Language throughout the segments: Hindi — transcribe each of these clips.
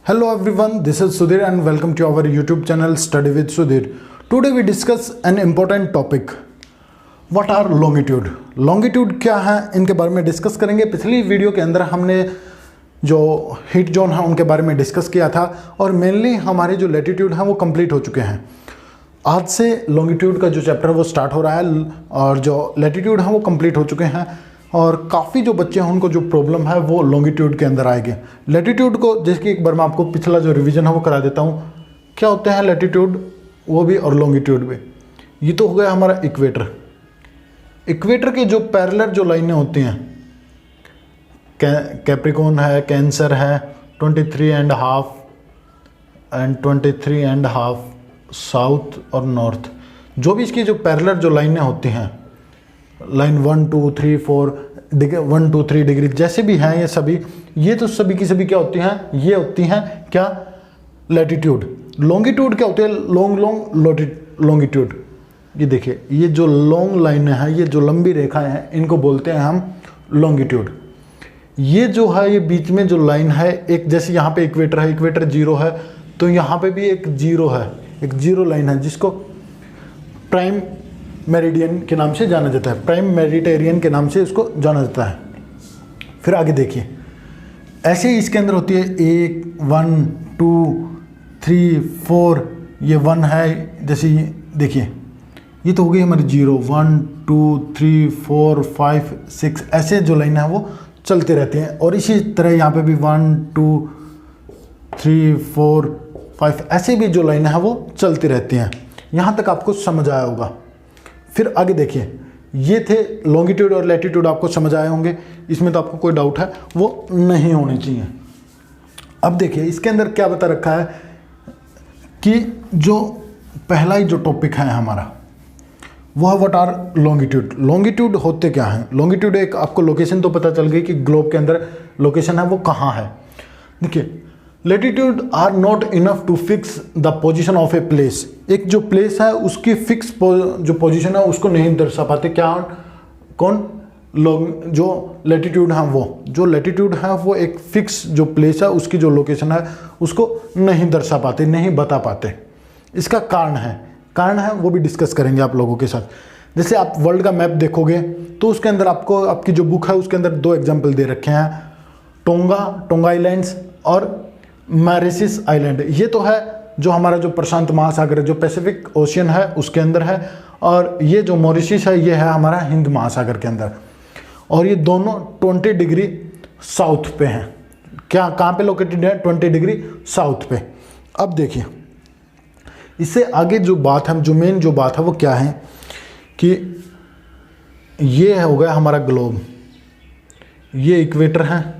Hello everyone, this is Sudhir and welcome to our YouTube channel Study with Sudhir. Today we discuss an important topic. What are longitude? Longitude क्या है, इनके बारे में डिस्कस करेंगे। पिछली वीडियो के अंदर हमने जो हीट जोन है उनके बारे में डिस्कस किया था और मेनली हमारे जो लैटिट्यूड हैं वो कंप्लीट हो चुके हैं। आज से लॉन्गिट्यूड का जो चैप्टर वो स्टार्ट हो रहा है और जो लैटिट्यूड है वो कंप्लीट हो चुके हैं और काफ़ी जो बच्चे हैं उनको जो प्रॉब्लम है वो लॉन्गिट्यूड के अंदर आएगी। लैटिट्यूड को जैसे कि एक बार मैं आपको पिछला जो रिवीजन है वो करा देता हूँ। क्या होते हैं लैटिट्यूड वो भी और लॉन्गिट्यूड भी। ये तो हो गया हमारा इक्वेटर। इक्वेटर के जो पैरेलल जो लाइनें होती हैं, कैप्रिकॉर्न है, कैंसर है, 23.5 एंड 23.5 साउथ और नॉर्थ, जो भी इसकी जो पैरेलल जो लाइनें होती हैं, लाइन 1 2 3 4 1 2 3 डिग्री जैसे भी हैं ये सभी, ये तो सभी की सभी क्या होती हैं, ये होती हैं क्या, लैटिट्यूड। लॉन्गिट्यूड क्या होती है, लॉन्गिट्यूड। ये देखिए, ये जो लॉन्ग लाइनें हैं, ये जो लंबी रेखाएं हैं, इनको बोलते हैं हम लॉन्गिट्यूड। ये जो है ये बीच में जो लाइन है, एक जैसे यहाँ पे इक्वेटर है, इक्वेटर जीरो है, तो यहाँ पे भी एक जीरो है, एक जीरो लाइन है जिसको प्राइम मेरिडियन के नाम से जाना जाता है, प्राइम मेडिटेरियन के नाम से इसको जाना जाता है। फिर आगे देखिए, ऐसे ही इसके अंदर होती है 1 1 2 3 4, ये 1 है, जैसे देखिए ये तो हो गई हमारी 0 1 2 3 4 5 6, ऐसे जो लाइन है वो चलते रहते हैं। और इसी तरह यहाँ पे भी 1 2 3 4 5, ऐसे भी जो लाइन है वो चलती रहती हैं। यहाँ तक आपको समझ आया होगा। फिर आगे देखिए, ये थे लॉन्गिट्यूड और लैटिट्यूड, आपको समझ आए होंगे, इसमें तो आपको कोई डाउट है वो नहीं होनी चाहिए। अब देखिए इसके अंदर क्या बता रखा है कि जो पहला ही जो टॉपिक है हमारा वो है व्हाट आर लॉन्गिट्यूड। लॉन्गिट्यूड होते क्या हैं। लॉन्गिट्यूड एक आपको लोकेशन तो पता चल गई कि ग्लोब के अंदर लोकेशन है वो कहाँ है। देखिए, latitude are not enough to fix the position of a place. एक जो प्लेस है उसकी फिक्स जो पोजीशन है उसको नहीं दर्शा पाते। क्या, कौन, लोग जो लैटिट्यूड है वो, जो लैटिट्यूड है वो एक फिक्स जो प्लेस है उसकी जो लोकेशन है उसको नहीं दर्शा पाते, नहीं बता पाते। इसका कारण है वो भी डिस्कस करेंगे आप लोगों के साथ। जैसे आप वर्ल्ड का मैप देखोगे तो उसके अंदर आपको आपकी जो बुक है उसके अंदर 2 एग्जाम्पल दे रखे हैं, टोंगा आइलैंड्स और मॉरिशस आइलैंड। ये तो है जो हमारा जो प्रशांत महासागर है, जो पैसिफिक ओशियन है उसके अंदर है, और ये जो मॉरिशस है ये है हमारा हिंद महासागर के अंदर। और ये दोनों 20 डिग्री साउथ पे हैं। क्या, कहाँ पे लोकेटेड है, 20 डिग्री साउथ पे। अब देखिए इससे आगे जो बात है, जो मेन जो बात है वो क्या है कि ये हो गया हमारा ग्लोब, ये इक्वेटर है।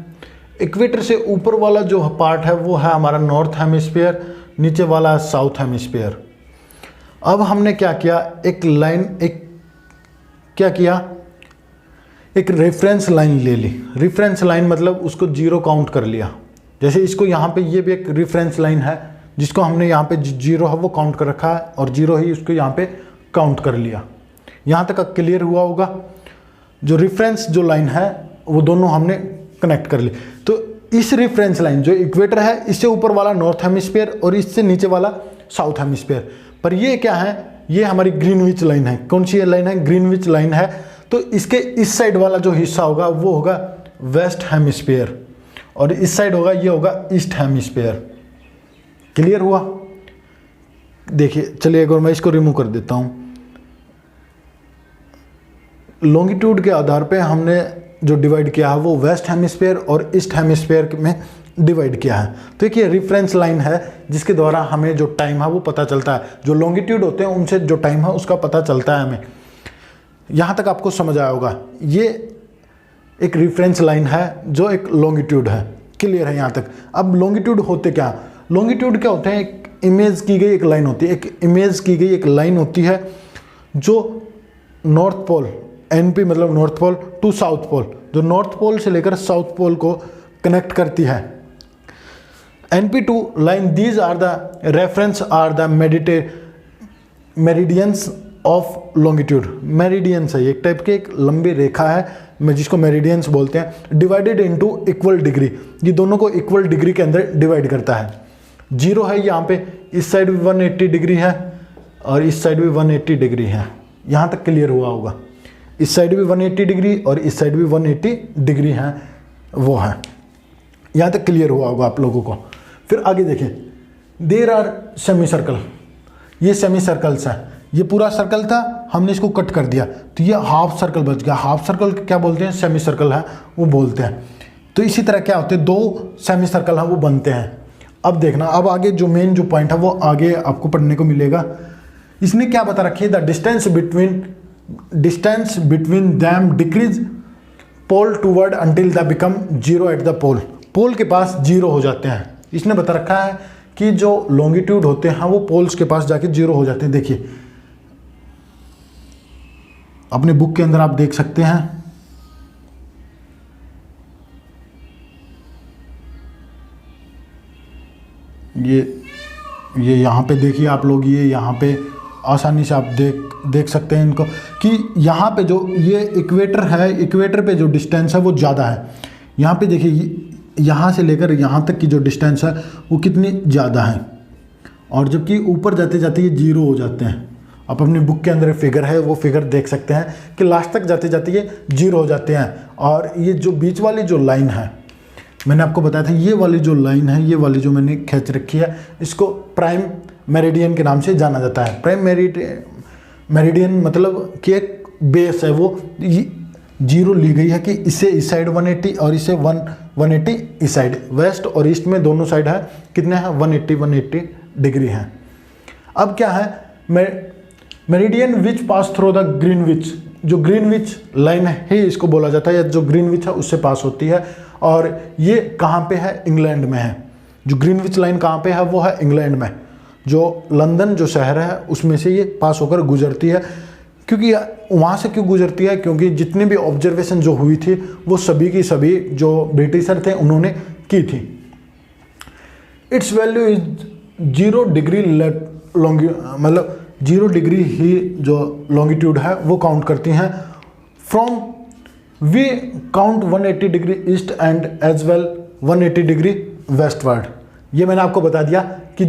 इक्वेटर से ऊपर वाला जो पार्ट है वो है हमारा नॉर्थ हेमिस्फीयर, नीचे वाला है साउथ हेमिस्फीयर। अब हमने क्या किया, एक रेफरेंस लाइन ले ली। रेफरेंस लाइन मतलब उसको 0 काउंट कर लिया। जैसे इसको यहाँ पे ये भी एक रेफरेंस लाइन है जिसको हमने यहाँ पे 0 है वो काउंट कर रखा है और 0 ही उसको यहाँ पे काउंट कर लिया। यहाँ तक क्लियर हुआ होगा। जो रेफरेंस जो लाइन है वो दोनों हमने कनेक्ट कर ली। तो इस रेफरेंस लाइन जो इक्वेटर है, इससे ऊपर वाला नॉर्थ हेमिस्फीयर और इससे नीचे वाला साउथ हेमिस्फीयर। पर ये क्या है, ये हमारी ग्रीनविच लाइन है। कौन सी लाइन है, ग्रीनविच लाइन है। तो इसके इस साइड वाला जो हिस्सा होगा वो होगा वेस्ट हेमिस्फीयर और इस साइड होगा, ये होगा ईस्ट हेमिस्फीयर। क्लियर हुआ। देखिए चलिए एक बार मैं इसको रिमूव कर देता हूँ। लॉन्गिट्यूड के आधार पे हमने जो डिवाइड किया है वो वेस्ट हेमिस्फीयर और ईस्ट हेमिस्फीयर में डिवाइड किया है। तो एक ये रेफरेंस लाइन है जिसके द्वारा हमें जो टाइम है वो पता चलता है। जो लॉन्गिट्यूड होते हैं उनसे जो टाइम है उसका पता चलता है हमें। यहाँ तक आपको समझ आया होगा। ये एक रेफरेंस लाइन है जो एक लॉन्गिट्यूड है। क्लियर है यहाँ तक। अब लॉन्गिट्यूड होते क्या, लॉन्गिट्यूड क्या होते हैं, एक इमेज की गई एक लाइन होती है, एक इमेज की गई एक लाइन होती है जो नॉर्थ पोल, NP मतलब north pole to south pole, जो नॉर्थ पोल से लेकर साउथ पोल को कनेक्ट करती है। NP2 line, these are the reference are the meridians of longitude, meridians है, एक टाइप की एक लंबी रेखा है मैं जिसको मेरिडियंस बोलते हैं, डिवाइडेड इनटू इक्वल डिग्री, ये दोनों को इक्वल डिग्री के अंदर डिवाइड करता है। 0 है यहाँ पे, इस साइड भी 180 डिग्री है और इस साइड भी 180 डिग्री है। यहाँ तक क्लियर हुआ होगा, इस साइड भी 180 डिग्री और इस साइड भी 180 डिग्री है, वो है, यहाँ तक क्लियर हुआ होगा आप लोगों को। फिर आगे देखें, देयर आर सेमी सर्कल, ये सेमी सर्कल्स है, ये पूरा सर्कल था हमने इसको कट कर दिया तो ये हाफ सर्कल बच गया। हाफ सर्कल क्या बोलते हैं, सेमी सर्कल है वो बोलते हैं। तो इसी तरह क्या होते हैं, 2 सेमी सर्कल है वो बनते हैं। अब देखना, अब आगे जो मेन जो पॉइंट है वो आगे आपको पढ़ने को मिलेगा। इसने क्या बता रखी है, the distance between them decrease pole toward until the become 0 at the pole, pole के पास 0 हो जाते हैं। इसने बता रखा है कि जो लॉन्गिट्यूड होते हैं वो पोल्स के पास जाके 0 हो जाते हैं। देखिए अपने बुक के अंदर आप देख सकते हैं, ये यहाँ पे देखिए आप लोग, ये यहाँ पे आसानी से आप देख सकते हैं इनको कि यहाँ पे जो ये इक्वेटर है, इक्वेटर पे जो डिस्टेंस है वो ज़्यादा है। यहाँ पे देखिए यहाँ से लेकर यहाँ तक की जो डिस्टेंस है वो कितनी ज़्यादा है, और जबकि ऊपर जाते जाते ये 0 हो जाते हैं। आप अपनी बुक के अंदर फिगर है वो फिगर देख सकते हैं कि लास्ट तक जाते जाते ये 0 हो जाते हैं। और ये जो बीच वाली जो लाइन है, मैंने आपको बताया था, ये वाली जो लाइन है, ये वाली जो मैंने खींच रखी है, इसको प्राइम मेरिडियन के नाम से जाना जाता है। प्राइम मेरिडियन मतलब कि एक बेस है, वो 0 ली गई है कि इससे इस साइड 180 और इससे 180 इस साइड, वेस्ट और ईस्ट में दोनों साइड है कितने हैं, 180 डिग्री है। अब क्या है, meridian which pass through the Greenwich, जो ग्रीनविच लाइन है इसको बोला जाता है, या जो ग्रीनविच है उससे पास होती है। और ये कहाँ पे है, इंग्लैंड में है। जो ग्रीनविच लाइन कहाँ पे है, वो है इंग्लैंड में, जो लंदन जो शहर है उसमें से ये पास होकर गुजरती है। क्योंकि वहाँ से क्यों गुजरती है, क्योंकि जितने भी ऑब्जर्वेशन जो हुई थी वो सभी की सभी जो ब्रिटिशर थे उन्होंने की थी। इट्स वैल्यू इज 0 डिग्री मतलब 0 डिग्री ही जो लॉन्गिट्यूड है वो काउंट करती हैं। From we count 180 degree east and as well 180 degree westward. ये मैंने आपको बता दिया कि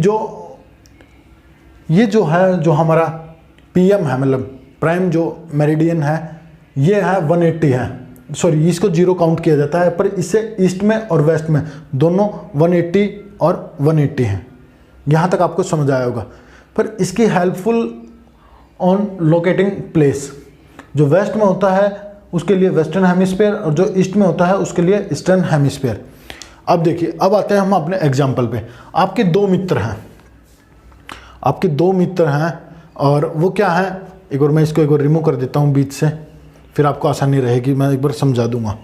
ये जो है, जो हमारा पीएम है, मतलब प्राइम जो मेरिडियन है, ये है 180 है, सॉरी इसको 0 काउंट किया जाता है, पर इससे ईस्ट में और वेस्ट में दोनों 180 और 180 हैं। यहाँ तक आपको समझ आया होगा। पर इसकी हेल्पफुल ऑन लोकेटिंग प्लेस, जो वेस्ट में होता है उसके लिए वेस्टर्न हेमिस्फीयर और जो ईस्ट में होता है उसके लिए ईस्टर्न हेमिस्फीयर। अब देखिए, अब आते हैं हम अपने एग्जाम्पल पे। आपके 2 मित्र हैं, और वो क्या है, एक बार मैं इसको एक बार रिमूव कर देता हूँ बीच से, फिर आपको आसानी रहेगी, मैं एक बार समझा दूंगा।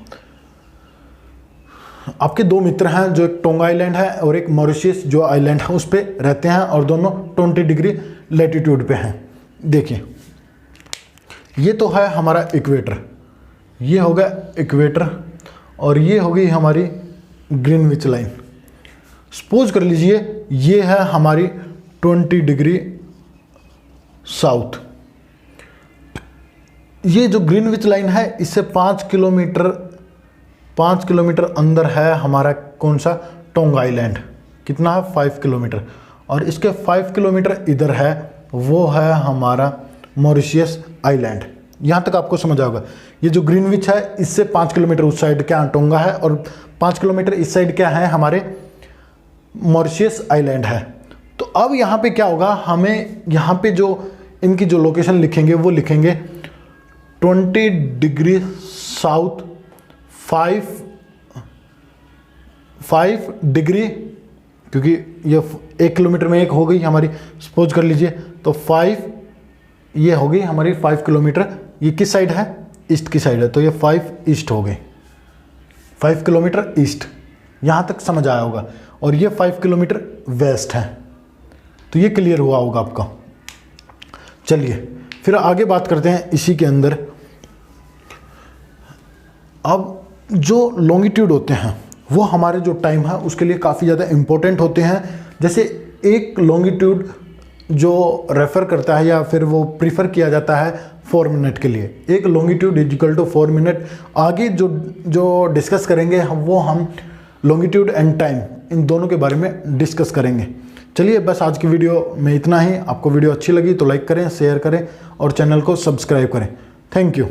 आपके 2 मित्र हैं, जो एक टोंगा आइलैंड है और एक मॉरिशस जो आइलैंड है उस पर रहते हैं, और दोनों 20 डिग्री लैटिट्यूड पे हैं। देखिए ये तो है हमारा इक्वेटर, ये होगा इक्वेटर, और ये होगी हमारी ग्रीनविच लाइन। सपोज कर लीजिए ये है हमारी 20 डिग्री साउथ। ये जो ग्रीनविच लाइन है इससे 5 किलोमीटर अंदर है हमारा कौन सा, टोंगा आइलैंड। कितना है, 5 किलोमीटर। और इसके 5 किलोमीटर इधर है, वो है हमारा मॉरिशस आइलैंड। यहाँ तक आपको समझ आएगा। ये जो ग्रीनविच है इससे 5 किलोमीटर उस साइड क्या टोंगा है, और 5 किलोमीटर इस साइड क्या है, हमारे मॉरिशस आइलैंड है। तो अब यहाँ पे क्या होगा, हमें यहाँ पे जो इनकी जो लोकेशन लिखेंगे वो लिखेंगे 20 डिग्री साउथ 5 डिग्री, क्योंकि ये 1 किलोमीटर में एक हो गई हमारी, सपोज कर लीजिए, तो 5 ये हो गई हमारी 5 किलोमीटर। ये किस साइड है, ईस्ट की साइड है, तो ये 5 ईस्ट हो गई, 5 किलोमीटर ईस्ट। यहाँ तक समझ आया होगा। और ये 5 किलोमीटर वेस्ट है। तो ये क्लियर हुआ होगा आपका। चलिए फिर आगे बात करते हैं इसी के अंदर। अब जो लॉन्गिट्यूड होते हैं वो हमारे जो टाइम है उसके लिए काफ़ी ज़्यादा इम्पोर्टेंट होते हैं। जैसे एक लॉन्गिट्यूड जो रेफ़र करता है या फिर वो प्रीफर किया जाता है 4 मिनट के लिए। एक लॉन्गिट्यूड इक्वल टू 4 मिनट। आगे जो डिस्कस करेंगे हम लॉन्गिट्यूड एंड टाइम, इन दोनों के बारे में डिस्कस करेंगे। चलिए बस आज की वीडियो में इतना ही। आपको वीडियो अच्छी लगी तो लाइक करें, शेयर करें और चैनल को सब्सक्राइब करें। Thank you.